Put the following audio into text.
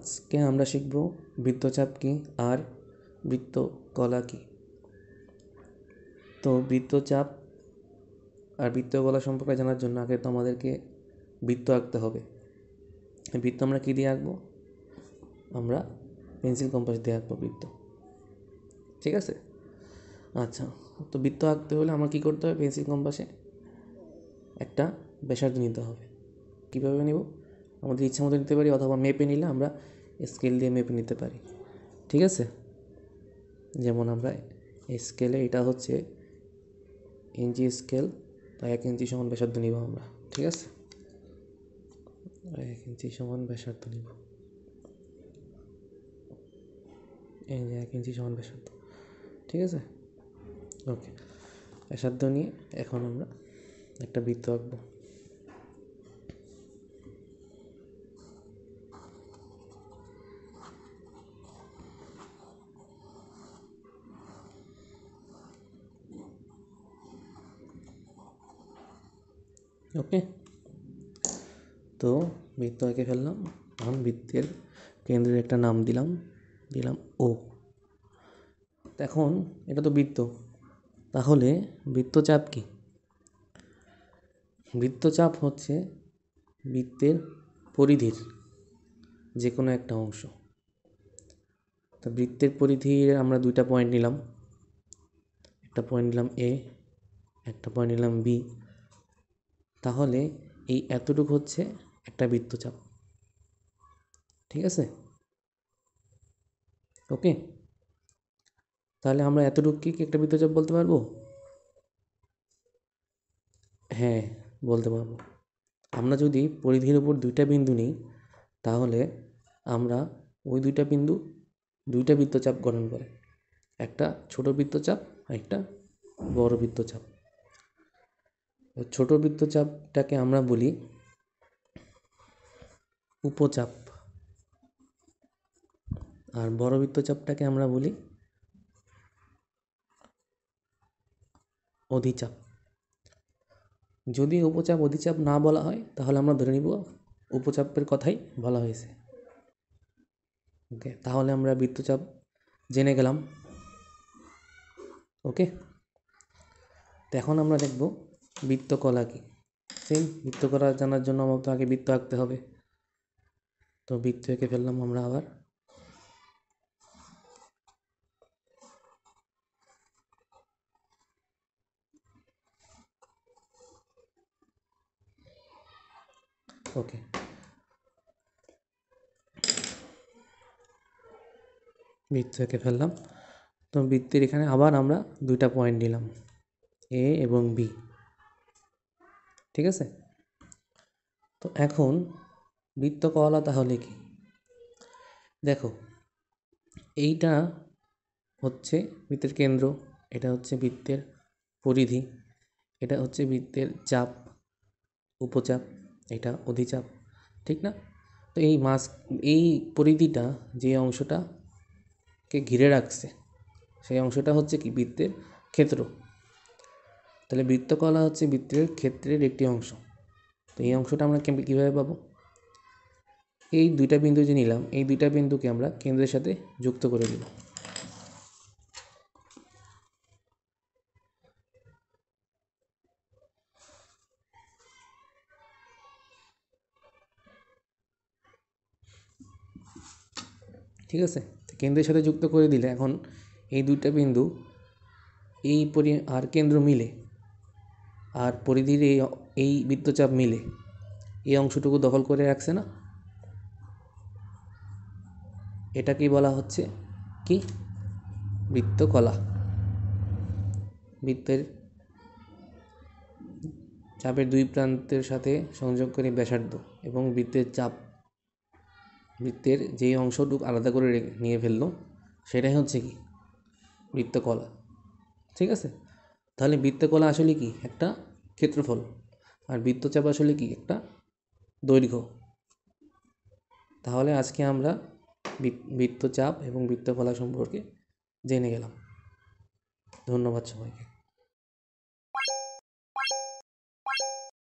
আজকে আমরা শিখব বৃত্তচাপ কী আর বৃত্তকলা কী। তো বৃত্তচাপ আর বৃত্তকলা সম্পর্কে জানার জন্য আগে তো আমাদেরকে বৃত্ত আঁকতে হবে। বৃত্ত আমরা কী দিয়ে আঁকবো? আমরা পেন্সিল কম্পাস দিয়ে আঁকবো বৃত্ত, ঠিক আছে? আচ্ছা, তো বৃত্ত আঁকতে হলে আমার কী করতে হবে? পেন্সিল কম্পাসে একটা ব্যাসার্ধ নিতে হবে। কীভাবে নেব? আমাদের ইচ্ছা মতো নিতে পারি, অথবা মেপে নিলে আমরা স্কেল দিয়ে মেপে নিতে পারি, ঠিক আছে? যেমন আমরা স্কেলে, এটা হচ্ছে ইঞ্চি স্কেল, তাই 1 ইঞ্চি সমান ব্যাসার্ধ নিব আমরা, ঠিক আছে? 1 ইঞ্চি সমান ব্যাসার্ধ নিব, এই যে 1 ইঞ্চি সমান ব্যাসার্ধ, ঠিক আছে? ওকে, ব্যাসার্ধ নিয়ে এখন আমরা একটা বৃত্ত আঁকবো। ওকে, তো বৃত্ত এঁকে ফেললাম। এখন বৃত্তের কেন্দ্রের একটা নাম দিলাম ও। এখন এটা তো বৃত্ত, তাহলে বৃত্তচাপ কি? বৃত্তচাপ হচ্ছে বৃত্তের পরিধির যে কোনো একটা অংশ। তো বৃত্তের পরিধির আমরা 2টা পয়েন্ট নিলাম, একটা পয়েন্ট নিলাম এ, একটা পয়েন্ট নিলাম বি। তাহলে এই এতটুকু হচ্ছে একটা বৃত্তচাপ, ঠিক আছে? ওকে, তাহলে আমরা এতটুকুকে কি একটা বৃত্তচাপ বলতে পারবো? হ্যাঁ, বলতে পারবো। আমরা যদি পরিধির উপর 2টা বিন্দু নিই, তাহলে আমরা ওই 2টা বিন্দু 2টা বৃত্তচাপ গঠন করে, একটা ছোট বৃত্তচাপ আর একটা বড় বৃত্তচাপ। ছোট বৃত্তচাপটাকে আমরা বলি উপচাপ, আর বড় বৃত্তচাপটাকে আমরা বলি অধিচাপ। যদি উপচাপ অধিচাপ না বলা হয়, তাহলে আমরা ধরে নিব উপচাপের কথাই বলা হয়েছে। ওকে, তাহলে আমরা বৃত্তচাপ জেনে গেলাম। ওকে, তো এখন আমরা দেখব বৃত্তকলা কি। সেম বৃত্তকলা জানার জন্য আমাকে তো আগে বৃত্ত আঁকতে হবে। তো বৃত্ত এঁকে ফেললাম আমরা আবার। ওকে, বৃত্ত এঁকে ফেললাম। তো বৃত্তের এখানে আবার আমরা 2টা পয়েন্ট নিলাম, এ এবং বি, ঠিক আছে? তো এখন বৃত্তকলা তাহলে কি? দেখো, এইটা হচ্ছে বৃত্তের কেন্দ্র, এটা হচ্ছে বৃত্তের পরিধি, এটা হচ্ছে বৃত্তের চাপ, উপচাপ, এটা অধিচাপ, ঠিক না? তো এই পরিধিটা যে অংশটাকে ঘিরে রাখছে, সেই অংশটা হচ্ছে কি? বৃত্তের ক্ষেত্র। তাহলে বৃত্তকলা হচ্ছে বৃত্তের ক্ষেত্রের একটি অংশ। তো এই অংশটা আমরা কীভাবে পাবো? এই 2টা বিন্দু যে নিলাম, এই 2টা বিন্দুকে আমরা কেন্দ্রের সাথে যুক্ত করে দেব। ঠিক আছে, কেন্দ্রের সাথে যুক্ত করে দিলে এখন এই 2টা বিন্দু আর কেন্দ্র মিলে আর পরিধির এই বৃত্তচাপ মিলে এই অংশটুকু দখল করে রাখছে না? এটাকেই বলা হচ্ছে কি? বৃত্তকলা। বৃত্তের চাপের 2 প্রান্তের সাথে সংযোগ করে ব্যাসার্ধ এবং বৃত্তের যেই অংশটুকু আলাদা করে নিয়ে ফেললো, সেটাই হচ্ছে কি? বৃত্তকলা, ঠিক আছে? তাহলে বৃত্তকলা আসলে কি? একটা ক্ষেত্রফল। আর বৃত্তচাপ আসলে কি? একটা দৈর্ঘ্য। তাহলে আজকে আমরা বৃত্তচাপ এবং বৃত্তকলা সম্পর্কে জেনে গেলাম। ধন্যবাদ সবাইকে।